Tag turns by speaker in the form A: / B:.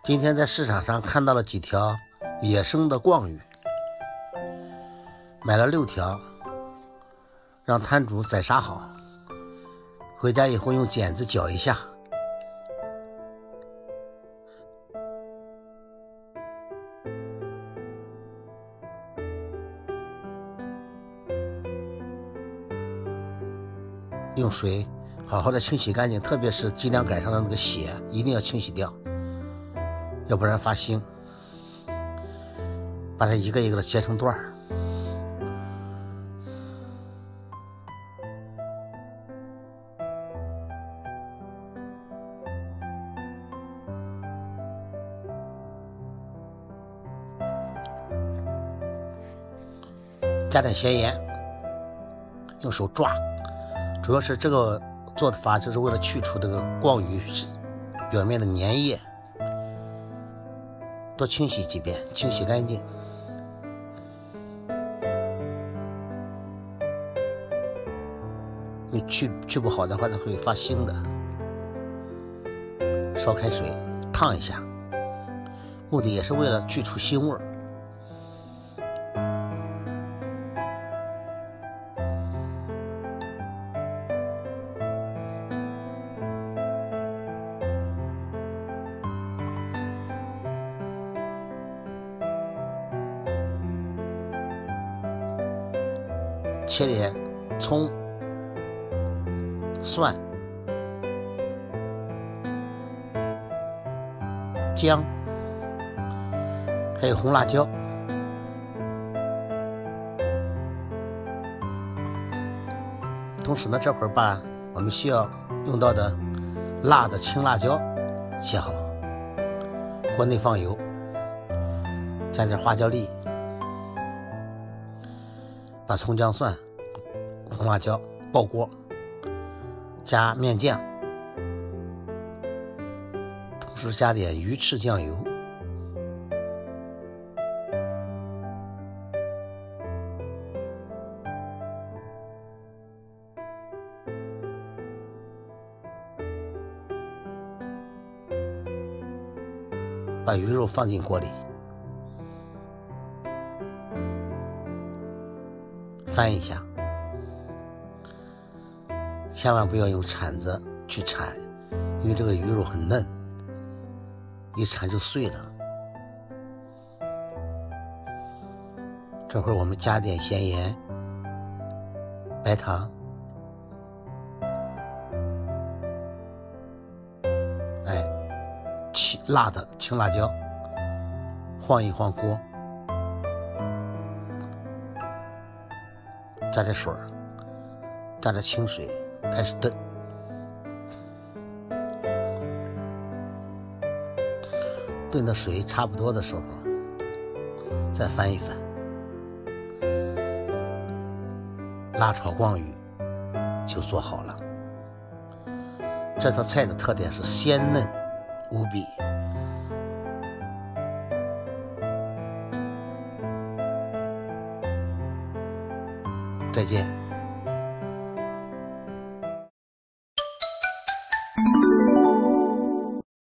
A: 今天在市场上看到了几条野生的鳜鱼，买了6条，让摊主宰杀好，回家以后用剪子绞一下，用水好好的清洗干净，特别是脊梁杆上的那个血一定要清洗掉，要不然发腥。把它一个一个的切成段儿，加点咸盐，用手抓。主要是这个做的法就是为了去除这个鳜鱼表面的粘液，多清洗几遍，清洗干净。你去不好的话，它会发腥的。烧开水烫一下，目的也是为了去除腥味儿。切点葱、蒜、姜，还有红辣椒。同时呢，这会儿把我们需要用到的辣的青辣椒切好，锅内放油，加点花椒粒，把葱姜蒜、红辣椒爆锅，加面酱，同时加点鱼翅酱油，把鱼肉放进锅里，翻一下，千万不要用铲子去铲，因为这个鱼肉很嫩，一铲就碎了。这会儿我们加点咸盐、白糖，辣的青辣椒，晃一晃锅，加点水，加点清水，开始炖。炖的水差不多的时候，再翻一翻。辣炒鳜鱼就做好了。这道菜的特点是鲜嫩无比。再见。